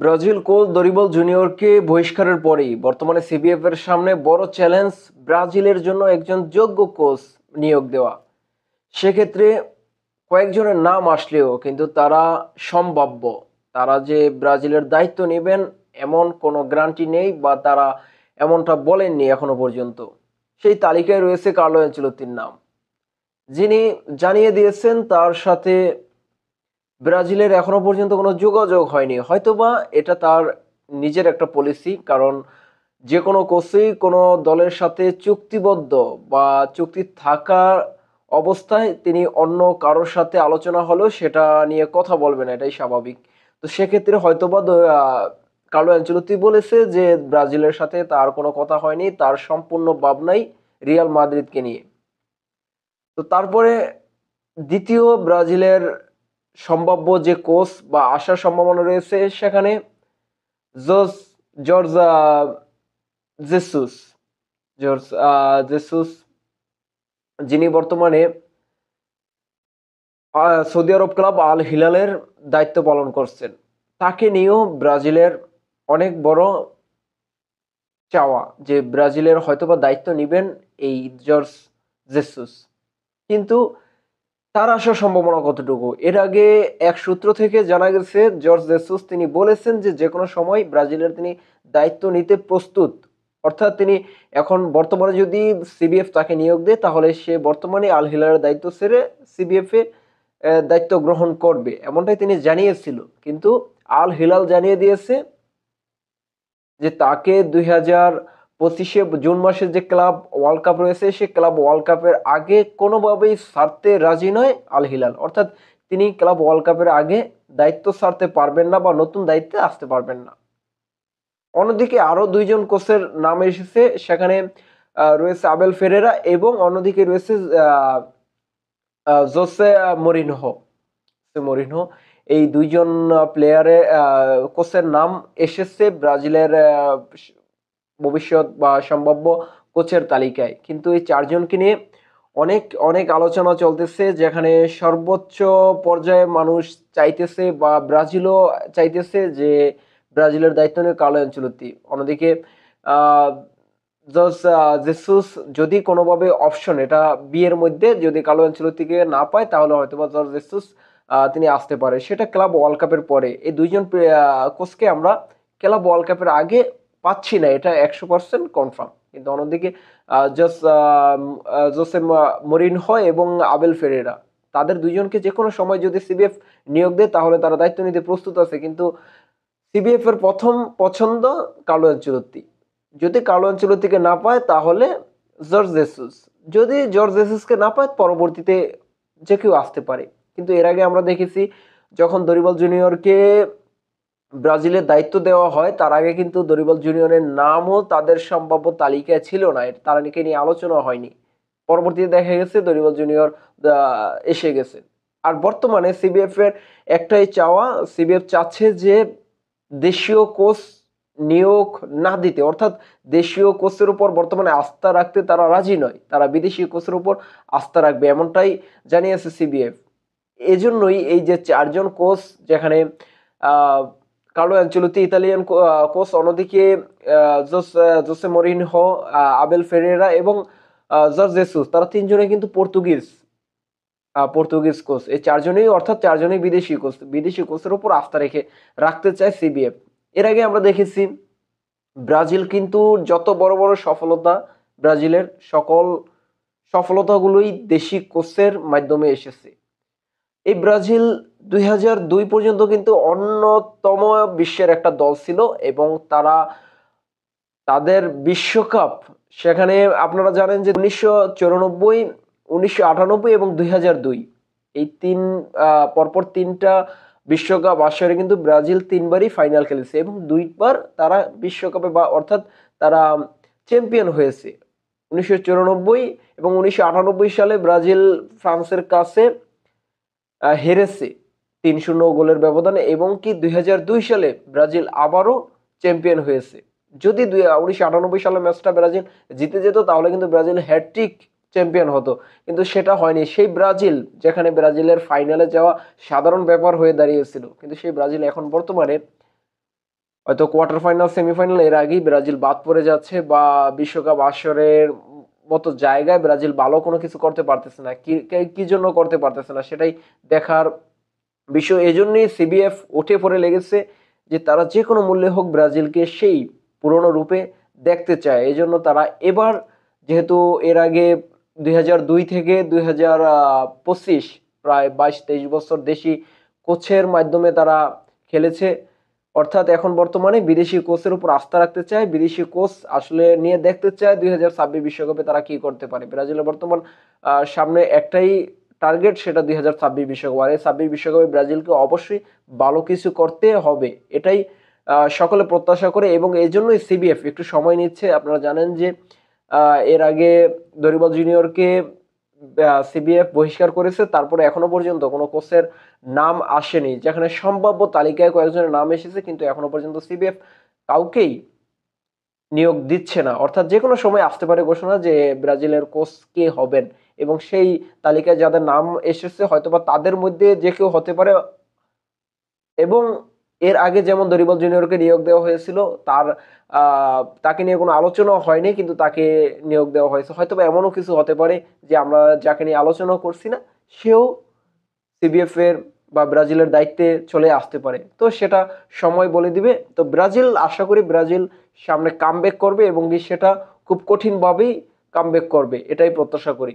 Brazil coach Dorival জুনিয়রকে বহিষ্কারের পরেই বর্তমানে CBF এর সামনে বড় চ্যালেঞ্জ ব্রাজিলের জন্য একজন যোগ্য কোচ নিয়োগ দেওয়া। সেক্ষেত্রে কয়েকজনের নাম আসলেও কিন্তু তারা সম্ভাব্য, তারা যে ব্রাজিলের দায়িত্ব নেবেন এমন কোনো গ্যারান্টি নেই বা তারা এমনটা বলেননি এখনো পর্যন্ত। সেই তালিকায় রয়েছে কার্লো অ্যানচেলত্তির নাম, যিনি জানিয়ে দিয়েছেন তার সাথে ব্রাজিলের এখনো পর্যন্ত কোনো যোগাযোগ হয়নি। হয়তোবা এটা তার নিজের একটা পলিসি, কারণ যে কোনো কোচই কোনো দলের সাথে চুক্তিবদ্ধ বা চুক্তি থাকা অবস্থায় তিনি অন্য কারোর সাথে আলোচনা হলেও সেটা নিয়ে কথা বলবেন, এটাই স্বাভাবিক। তো সেক্ষেত্রে হয়তোবা কার্লো অ্যানচেলত্তি বলেছে যে ব্রাজিলের সাথে তার কোনো কথা হয়নি, তার সম্পূর্ণ ভাবনাই রিয়াল মাদ্রিদকে নিয়ে। তো তারপরে দ্বিতীয় ব্রাজিলের সম্ভাব্য যে কোচ বা আসার সম্ভাবনা রয়েছে সেখানে জোস জর্জ জেসুস জর্জ জেসুস, যিনি বর্তমানে সৌদি আরব ক্লাব আল হিলালের দায়িত্ব পালন করছেন। তাকে নিয়েও ব্রাজিলের অনেক বড় চাওয়া যে ব্রাজিলের হয়তোবা দায়িত্ব নেবেন এই জর্জ জেসুস। কিন্তু তার আসার সম্ভাবনা কতটুকু? এর আগে এক সূত্র থেকে জানা গেছে জর্জ জেসুস তিনি বলেছেন যে যেকোনো সময় ব্রাজিলের তিনি দায়িত্ব নিতে প্রস্তুত। অর্থাৎ তিনি এখন বর্তমানে যদি সিবিএফ তাকে নিয়োগ দেয় তাহলে সে বর্তমানে আল হিলালের দায়িত্ব ছেড়ে সিবিএফ এ দায়িত্ব গ্রহণ করবে, এমনটাই তিনি জানিয়েছিল। কিন্তু আল হিলাল জানিয়ে দিয়েছে যে তাকে 2025 জুন মাসে যে ক্লাব ওয়ার্ল্ড কাপ রয়েছে সে ক্লাব ওয়ার্ল্ড কাপের আগে কোনোভাবেই ছাড়তে রাজি নয় আল হিলাল। অর্থাৎ তিনি ক্লাব ওয়ার্ল্ড কাপের আগে দায়িত্ব ছাড়তে পারবেন না বা নতুন দায়িত্বে আসতে পারবেন না। অন্যদিকে আরো দুইজন কোচের নাম এসেছে, সেখানে রয়েছে আবেল ফেরেরা এবং অন্যদিকে রয়েছে জোসে মরিনহো। মরিনহো, এই দুইজন প্লেয়ারে কোচের নাম এসেছে ব্রাজিলের ভবিষ্যৎ বা সম্ভাব্য কোচের তালিকায়। কিন্তু এই চারজনকে নিয়ে অনেক অনেক আলোচনা চলতেছে, যেখানে সর্বোচ্চ পর্যায়ে মানুষ চাইতেছে বা ব্রাজিলও চাইতেছে যে ব্রাজিলের দায়িত্ব নিয়ে কার্লো অ্যানচেলত্তি। অন্যদিকে আহ জস জেসুস যদি কোনোভাবে অপশন এটা বিয়ের মধ্যে যদি কার্লো অ্যানচেলত্তিকে না পায় তাহলে হয়তোবা জর্জ জেসুস তিনি আসতে পারে, সেটা ক্লাব ওয়ার্ল্ড কাপের পরে। এই দুইজন কোচকে আমরা ক্লাব ওয়ার্ল্ড কাপের আগে পাচ্ছি না, এটা 100% কনফার্ম। কিন্তু অন্যদিকে জোসে মরিনহো এবং আবেল ফেরেরা, তাদের দুইজনকে যে কোনো সময় যদি সিবিএফ নিয়োগ দেয় তাহলে তারা দায়িত্ব নিতে প্রস্তুত আছে। কিন্তু সিবিএফ এর প্রথম পছন্দ কার্লো অ্যানচেলত্তি। যদি কার্লো অ্যানচেলত্তিকে না পায় তাহলে জর্জ জেসুস। যদি জর্জ জেসুসকে না পায় পরবর্তীতে যে কেউ আসতে পারে। কিন্তু এর আগে আমরা দেখেছি যখন দরিবল জুনিয়রকে ব্রাজিলের দায়িত্ব দেওয়া হয় তার আগে কিন্তু দরিবল জুনিয়রের নামও তাদের সম্ভাব্য তালিকায় ছিল না, তারা নাকি নিয়ে আলোচনা হয়নি। পরবর্তীতে দেখা গেছে দরিবল জুনিয়র এসে গেছে। আর বর্তমানে সিবিএফ এর একটাই চাওয়া, সিবিএফ চাচ্ছে যে দেশীয় কোচ নিয়োগ না দিতে, অর্থাৎ দেশীয় কোচের উপর বর্তমানে আস্থা রাখতে তারা রাজি নয়, তারা বিদেশি কোচের উপর আস্থা রাখবে, এমনটাই জানিয়েছে সিবিএফ। এজন্যই এই যে চারজন কোচ, যেখানে আহ কার্লো অ্যানচেলত্তি ইতালিয়ান কোচ, অন্যদিকে জোসে মরিনহো, আবেল ফেরেরা এবং জর্জ জেসুস, তারা তিনজনে কিন্তু পর্তুগিজ কোচ। এই চারজনেই, অর্থাৎ চারজনেই বিদেশি কোচ, বিদেশি কোচের উপর আস্থা রাখতে চায় সিবিএফ। এর আগে আমরা দেখেছি ব্রাজিল কিন্তু যত বড় বড় সফলতা, ব্রাজিলের সকল সফলতাগুলোই দেশি কোচের মাধ্যমে এসেছে। এই ব্রাজিল 2002 পর্যন্ত কিন্তু অন্যতম বিশ্বের একটা দল ছিল এবং তারা তাদের বিশ্বকাপ, সেখানে আপনারা জানেন যে 1994, 1998 এবং 2002, এই পরপর তিনটা বিশ্বকাপ আসরে কিন্তু ব্রাজিল তিনবারই ফাইনাল খেলেছে এবং দুইবার তারা বিশ্বকাপে বা অর্থাৎ তারা চ্যাম্পিয়ন হয়েছে। 1994 এবং 1998 সালে ব্রাজিল ফ্রান্সের কাছে হেরেছে 3-0 গোলের ব্যবধানে, এবং কি 2002 সালে ব্রাজিল আবারও চ্যাম্পিয়ন হয়েছে। যদি 1998 সালে ম্যাচটা ব্রাজিল জিতে যেত তাহলে কিন্তু ব্রাজিল হ্যাটট্রিক চ্যাম্পিয়ন হতো, কিন্তু সেটা হয়নি। সেই ব্রাজিল, যেখানে ব্রাজিলের ফাইনালে যাওয়া সাধারণ ব্যাপার হয়ে দাঁড়িয়েছিল, কিন্তু সেই ব্রাজিল এখন বর্তমানে হয়তো কোয়ার্টার ফাইনাল সেমিফাইনাল এর আগেই ব্রাজিল বাদ পড়ে যাচ্ছে, বা বিশ্বকাপ আসরের মতো জায়গায় ব্রাজিল ভালো কোনো কিছু করতে পারতেছে না। কি জন্য করতে পারতেছে না সেটাই দেখার বিষয়। এজন্যই সিবিএফ উঠে পড়ে লেগেছে যে তারা যে কোনো মূল্যে হোক ব্রাজিলকে সেই পুরনো রূপে দেখতে চায়। এজন্য তারা এবার, যেহেতু এর আগে 2002 থেকে 2025 প্রায় 22-23 বছর দেশি কোচের মাধ্যমে তারা খেলেছে, অর্থাৎ এখন বর্তমানে বিদেশি কোচের উপর আস্থা রাখতে চায়। বিদেশি কোচ আসলে নিয়ে দেখতে চায় 2026 বিশ্বকাপে তারা কি করতে পারে। ব্রাজিলের বর্তমান সামনে একটাই টার্গেট, সেটা 2026 বিশ্বকাপ। আর এই 26 বিশ্বকাপে ব্রাজিলকে অবশ্যই ভালো কিছু করতে হবে, এটাই সকলে প্রত্যাশা করে। এবং এই জন্যই সিবিএফ একটু সময় নিচ্ছে। আপনারা জানেন যে এর আগে দরিবল জুনিয়রকে সিবিএফ বহিষ্কার করেছে, তারপরে এখনো পর্যন্ত কোনো কোচের নাম আসেনি। যেখানে সম্ভাব্য তালিকায় কয়েকজনের নাম এসেছে, কিন্তু এখনো পর্যন্ত সিবিএফ কাউকেই নিয়োগ দিচ্ছে না। অর্থাৎ যে কোনো সময় আসতে পারে ঘোষণা যে ব্রাজিলের কোচ কে হবেন, এবং সেই তালিকায় যাদের নাম এসেছে হয়তোবা তাদের মধ্যে যে কেউ হতে পারে। এবং এর আগে যেমন দরিবল জুনিয়রকে নিয়োগ দেওয়া হয়েছিল, তাকে নিয়ে কোনো আলোচনা হয়নি, কিন্তু তাকে নিয়োগ দেওয়া হয়েছে। হয়তোবা এমনও কিছু হতে পারে যে আমরা যাকে নিয়ে আলোচনা করছি না, সেও সিবিএফ এর বা ব্রাজিলের দায়িত্বে চলে আসতে পারে। তো সেটা সময় বলে দিবে। তো ব্রাজিল, আশা করি ব্রাজিল সামনে কামব্যাক করবে, এবং সেটা খুব কঠিনভাবেই কামব্যাক করবে, এটাই প্রত্যাশা করি।